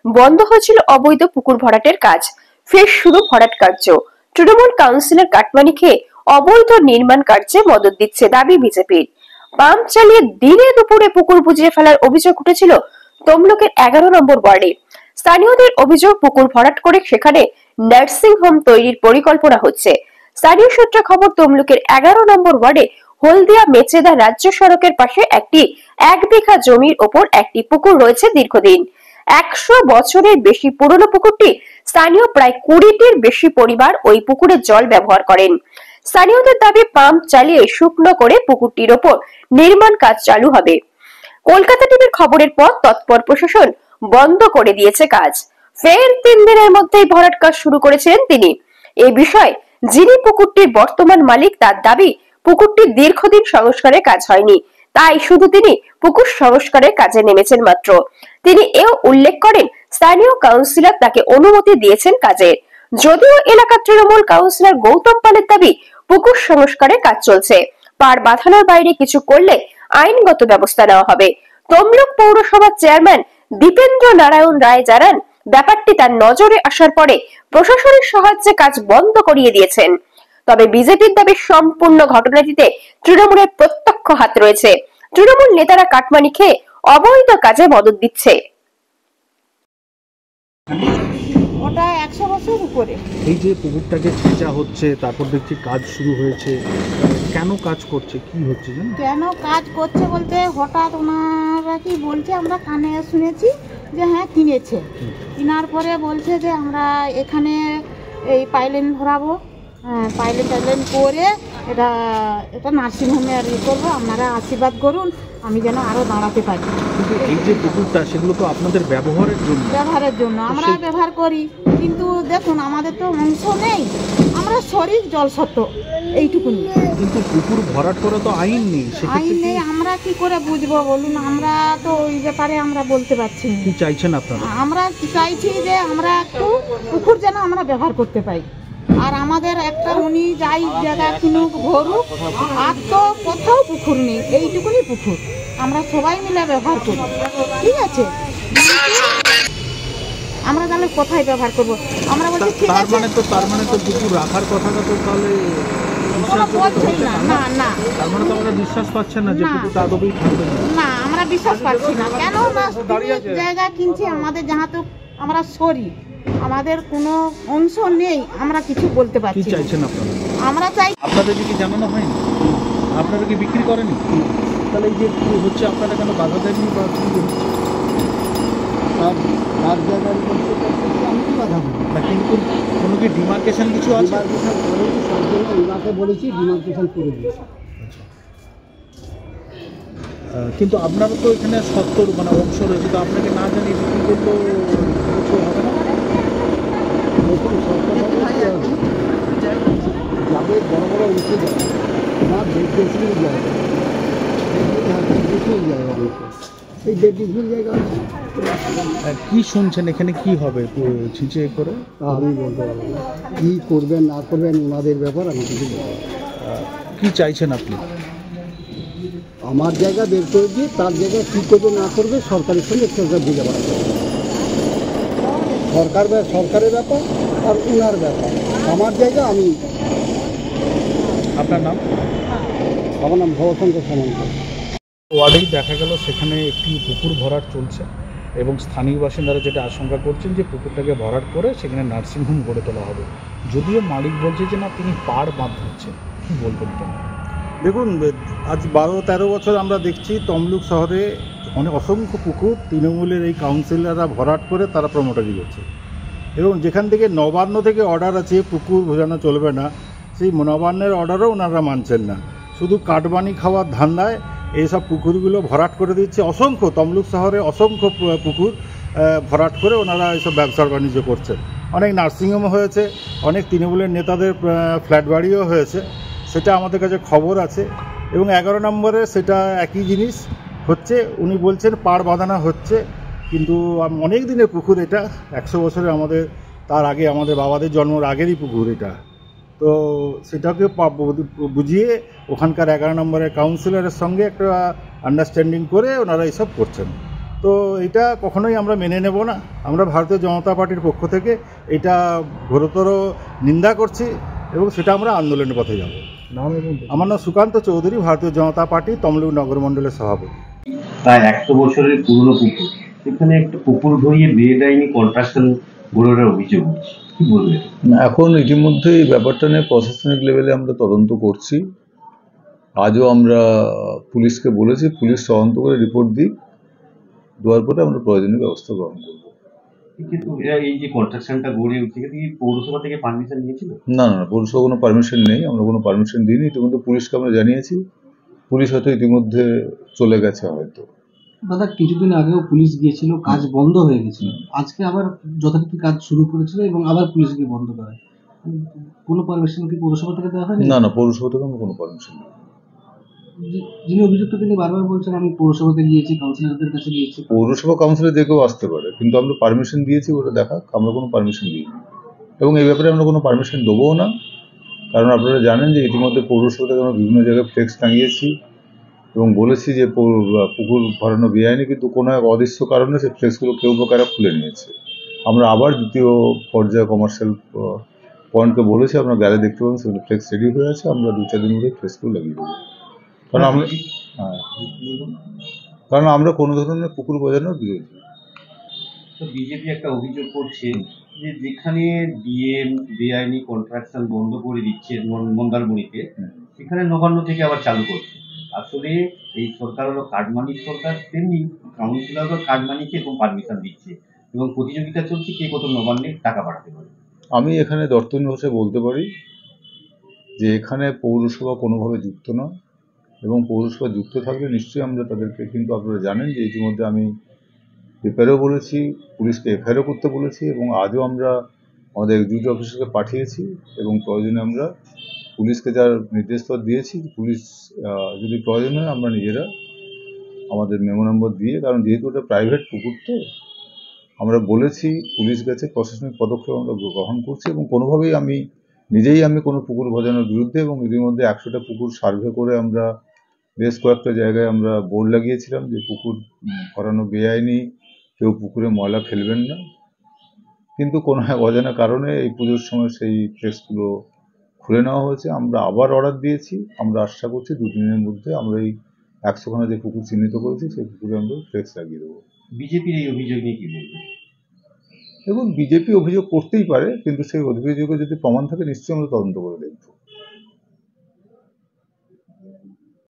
বন্ধ হয়েছিল অবৈধ পুকুর ভরাটের কাজ, ফের শুরু ভরাট কার্য। তৃণমূল কাউন্সিলর কাটমানি খেয়ে অবৈধ নির্মাণ কার্যে মদত দিচ্ছে দাবি বিজেপির। পাম্প চালিয়ে দিনে দুপুরে পুকুর বুঝিয়ে ফেলার অভিযোগ উঠেছিল তমলুকের 11 নম্বর ওয়ার্ডে। স্থানীয়দের অভিযোগ, পুকুর ভরাট করে সেখানে নার্সিং হোম তৈরির পরিকল্পনা হচ্ছে। স্থানীয় সূত্রে খবর, তমলুকের 11 নম্বর ওয়ার্ডে হলদিয়া মেচেদা রাজ্য সড়কের পাশে একটি 1 বিঘা জমির ওপর একটি পুকুর রয়েছে দীর্ঘদিন। 100 বছরের বেশি পুরনো পুকুরটি। স্থানীয় প্রায় 20টির বেশি পরিবার ওই পুকুরের জল ব্যবহার করেন। স্থানীয়দের দাবি, পাম্প চালিয়ে শুকনো করে পুকুরটির ওপর নির্মাণ কাজ চালু হবে। কলকাতা টিভির খবরের পর তৎপর প্রশাসন বন্ধ করে দিয়েছে কাজ। ফের 3 দিনের মধ্যেই ভরাট কাজ শুরু করেছিলেন তিনি। এই বিষয়ে যিনি পুকুরটির বর্তমান মালিক, তার দাবি পুকুরটির দীর্ঘদিন সংস্কারের কাজ হয়নি, তাই শুধু তিনি পুকুর সংস্কারের কাজে নেমেছেন মাত্র। তিনি এও উল্লেখ করেন, স্থানীয় কাউন্সিলর তাকে অনুমতি দিয়েছেন কাজের। যদিও এলাকার তৃণমূল কাউন্সিলর গৌতম পালের দাবি পুকুর সংস্কারের কাজ চলছে, পার বাঁধানোর বাইরে কিছু করলে আইনগত ব্যবস্থা নেওয়া হবে। তমলুক পৌরসভার চেয়ারম্যান দীপেন্দ্র নারায়ণ রায় জানান, ব্যাপারটি তার নজরে আসার পরে প্রশাসনের সাহায্যে কাজ বন্ধ করিয়ে দিয়েছেন। তবে বিজেপির দাবি, সম্পূর্ণ ঘটনাটিতে তৃণমূলের প্রত্যক্ষ হাত রয়েছে। তৃণমূল নেতারা কাটমানি খেয়ে অবৈধ কাজে মদত দিচ্ছে। ওটা 100 বছর উপরে। এই যে পুকুরটাকে ছেঁচা হচ্ছে, তারপর দেখছি কাজ শুরু হয়েছে, কেন কাজ করছে, কি হচ্ছে জানো? কেন কাজ করছে বলতে, হঠাৎ ওনারা কি বলছে, আমরা কানে শুনেছি যে হ্যাঁ কিনেছে। কেনার পরে বলছে যে আমরা এখানে এই পাইলেন ভরাবো, পাইলেন টাইলেন করে এটা নার্সিংহোমে আর ই করবো, আপনারা আশীর্বাদ করুন আমি যেন আরও দাঁড়াতে পারি। কিন্তু এই যে পুকুরটা, সেগুলো তো আপনাদের ব্যবহারের জন্য আমরা ব্যবহার করি, কিন্তু দেখুন আমাদের তো অংশ নেই, আমরা শরীর জলসত্ত্ব এইটুকুনি। কিন্তু পুকুর ভরাট করা তো আইন নেই, আইন নেই, আমরা কি করে বুঝবো বলুন? আমরা তো ওই ব্যাপারে আমরা বলতে পারছি না। কি চাইছেন আপনারা? আমরা চাইছি যে আমরা একটু পুকুর যেন আমরা ব্যবহার করতে পাই, আর আমাদের একটা উনি যাই জায়গা কিনুক ভরুক, আর তো কোথাও পুকুর নেই, এইটুকুনি পুকুর আমরা সবাই মিলে ব্যবহার করি, ঠিক আছে? আমরা তাহলে কোথায় ব্যবহার করব? আমরা বলছি ঠিক আছে। তার মানে তো পুকুর রাখার কথাটা তো তাহলে না, তার মানে তো আমরা বিশ্বাস পাচ্ছেন না যে পুকুরটা আদবেই থাকবে না, আমরা বিশ্বাস পাচ্ছি না। কেন না, জায়গা কিনছি আমাদের, যাহা তো আমরা সরি, আমাদের কোনো অংশ নেই, আমরা কিছু বলতে পারছি না। কি চাইছেন আপনারা? আমরা চাই, আপনাদের কি জানানো হয়নি? আপনারা কি বিক্রি করেনি? তাহলে এই যে হচ্ছে আপনারা কেন বাধা দেননি বা কি হচ্ছে? তার জায়গায় আমি কি বাধা দেবো? কিন্তু কোনো কি ডিমার্কেশন কিছু আছে? ডিমার্কেশন করেছি, সব জায়গায় ওনাকে বলেছি ডিমার্কেশন করে দিয়েছি। কিন্তু আপনারও তো এখানে 70 মানে অংশ রয়েছে, তো আপনাকে না জানিয়ে বিক্রি করলেও কিছু হবে না? যাবে বড় বড় উঠে যাবে না, বেশি জায়গা, বেশি জায়গা এই 1.5 জায়গা আছে। কি শুনছেন এখানে কি হবে ছিঁচে করে? আমি বলতে পারবো না, কী করবেন না করবেন ওনাদের ব্যাপার, আমি কিছু বলবো। কি চাইছেন আপনি? আমার জায়গা বের করে দিয়ে তার জায়গায় কী করবে না করবে সরকারের সঙ্গে সরকার বুঝে পারবে। সরকারের ব্যাপার আর ওনার ব্যাপার, আমার জায়গা আমি। আপনার নাম? আমার নাম ভবশঙ্কর সামন্ত। ওয়ার্ডেই দেখা গেল সেখানে একটি পুকুর ভরাট চলছে এবং স্থানীয় বাসিন্দারা যেটা আশঙ্কা করছেন যে পুকুরটাকে ভরাট করে সেখানে নার্সিংহোম গড়ে তোলা হবে, যদিও মালিক বলছে যে না, তিনি পাড় বাঁধ দিচ্ছেন। কী বলবেন? দেখুন, আজ 12-13 বছর আমরা দেখছি তমলুক শহরে অসংখ্য পুকুর তৃণমূলের এই কাউন্সিলররা ভরাট করে তারা প্রমোটারি করছে, এবং যেখান থেকে নবান্ন থেকে অর্ডার আছে পুকুর বোঝানো চলবে না, সেই নবান্নের অর্ডারও ওনারা মানছেন না, শুধু কাটবানি খাওয়ার ধান্দায় এইসব পুকুরগুলো ভরাট করে দিচ্ছে। অসংখ্য তমলুক শহরে অসংখ্য পুকুর ভরাট করে ওনারা এইসব ব্যবসার বাণিজ্য করছেন। অনেক নার্সিংহোম হয়েছে, অনেক তৃণমূলের নেতাদের ফ্ল্যাট বাড়িও হয়েছে, সেটা আমাদের কাছে খবর আছে। এবং 11 নম্বরে সেটা একই জিনিস হচ্ছে, উনি বলছেন পাড় বাঁধানো হচ্ছে, কিন্তু অনেক দিনের পুকুর এটা, 100 বছরের, আমাদের তার আগে আমাদের বাবাদের জন্মের আগেরই পুকুর এটা। তো সেটাকে বুঝিয়ে ওখানকার 11 নম্বরের কাউন্সিলরের সঙ্গে একটা আন্ডারস্ট্যান্ডিং করে ওনারা এইসব করছেন। তো তো এটা কখনোই আমরা মেনে নেব না। আমরা ভারতীয় জনতা পার্টির পক্ষ থেকে এটা ঘোরতর নিন্দা করছি এবং সেটা আমরা আন্দোলনের পথে যাব। আমার নাম সুকান্ত চৌধুরী, ভারতীয় জনতা পার্টি তমলুক নগর মণ্ডলের সভাপতি। প্রায় 100 বছরের পুরনো পুকুর, এখানে একটা পুকুর ধরিয়ে বেআইনি কন্ট্রাকশন গড়ার অভিযোগ হচ্ছে, কি বলবেন? এখন ইতিমধ্যে এই ব্যাপারটা নিয়ে প্রশাসনিক লেভেলে আমরা তদন্ত করছি। আজও আমরা পুলিশকে বলেছি, পুলিশ তদন্ত করে রিপোর্ট দিই, দেওয়ার পরে আমরা প্রয়োজনীয় ব্যবস্থা গ্রহণ করব। কিন্তু এরা এই যে কন্ট্রাকশনটা গড়ে উঠছে, এটা কি পৌরসভা থেকে পারমিশন নিয়েছিল? না না, পৌরসভা কোনো পারমিশন নেই, আমরা কোনো পারমিশন দিইনি। ইতিমধ্যে পুলিশকে আমরা জানিয়েছি, পুলিশ হয়তো ইতিমধ্যে চলে গেছে হয়তো। দাদা, কিছুদিন আগেও পুলিশ গিয়েছিল, কাজ বন্ধ হয়ে গেছিল, আজকে আবার যথারীতি কাজ শুরু করেছিল এবং আবার পুলিশ গিয়ে বন্ধ করে। কোনো পারমিশন কি পৌরসভা থেকে দেওয়া হয়নি? না না, পৌরসভা থেকে আমরা কোনো পারমিশন দিই। যিনি অভিযুক্ত তিনি বারবার বলছেন আমি পৌরসভাতে গিয়েছি, কাউন্সিলরদের কাছে গিয়েছি। পৌরসভা কাউন্সিলে যে কেউ আসতে পারে, কিন্তু আমরা পারমিশন দিয়েছি ওটা দেখা, আমরা কোনো পারমিশন দিইনি এবং এই ব্যাপারে আমরা কোনো পারমিশন দেবও না। কারণ আপনারা জানেন যে ইতিমধ্যে পৌরসভা থেকে আমরা বিভিন্ন জায়গায় ফ্লেক্স টাঙিয়েছি এবং বলেছি যে পুকুর ভরানো বেআইনি, কিন্তু কোনো এক অদৃশ্য কারণে সেই ফ্লেক্সগুলো কেউ বা কারা খুলে নিয়েছে। আমরা আবার দ্বিতীয় পর্যায়ে কমার্শিয়াল পয়েন্টকে বলেছি, আপনারা গেলে দেখতে পাবেন সেগুলো ফ্লেক্স রেডি হয়ে আছে, আমরা 2-4 দিন মধ্যে ফ্লেক্সগুলো লাগিয়ে দেবো। কারণ আমরা কোনো ধরনের পুকুর বাজানোর বিরোধী। তো বিজেপি একটা অভিযোগ করছে যে যেখানে ডিএম বেআইনি কন্ট্রাকশন বন্ধ করে দিচ্ছে মন্দারমণিতে, সেখানে নবান্ন থেকে আবার চালু করছে। আসলে এই সরকার হলো কাটমানির সরকার, তেমনি কাউন্সিলরও কাটমানিকে এবং পারমিশন দিচ্ছে এবং প্রতিযোগিতা চলছে কে কত নবান্নে টাকা পাঠাতে পারে। আমি এখানে দর্শনীয় ভাষায় বলতে পারি যে এখানে পৌরসভা কোনোভাবে যুক্ত নয় এবং পৌরসভা যুক্ত থাকলে নিশ্চয়ই আমরা তাদেরকে, কিন্তু আপনারা জানেন যে ইতিমধ্যে আমি পেপারেও বলেছি, পুলিশকে এফআইআরও করতে বলেছি এবং আজও আমরা আমাদের এক্সিকিউটিভ অফিসারকে পাঠিয়েছি এবং প্রয়োজনে আমরা পুলিশকে যার নির্দেশ দিয়েছি, পুলিশ যদি প্রয়োজন হয় আমরা নিজেরা আমাদের মেমো নম্বর দিয়ে, কারণ যেহেতু ওটা প্রাইভেট পুকুর তো আমরা বলেছি, পুলিশ গেছে, প্রশাসনিক পদক্ষেপ আমরা গ্রহণ করছি এবং কোনোভাবেই আমি কোনো পুকুর ভজানোর বিরুদ্ধে, এবং ইতিমধ্যে 100টা পুকুর সার্ভে করে আমরা বেশ কয়েকটা জায়গায় আমরা বোর্ড লাগিয়েছিলাম যে পুকুর ভরানো বেআইনি, কেউ পুকুরে ময়লা ফেলবেন না, কিন্তু কোনো এক অজানা কারণে এই পুজোর সময় সেই ফ্লেক্সগুলো খুলে নেওয়া হয়েছে। আমরা আবার অর্ডার দিয়েছি, আমরা আশা করছি 2 দিনের মধ্যে আমরা এই 100খানা যে পুকুর চিহ্নিত করেছি সেই পুকুরে আমরা ফ্লেক্স লাগিয়ে দেবো। বিজেপির এই অভিযোগ নিয়ে কি বলবেন? এবং বিজেপি অভিযোগ করতেই পারে, কিন্তু সেই অভিযোগে যদি প্রমাণ থাকে নিশ্চয়ই আমরা তদন্ত করে দেখব।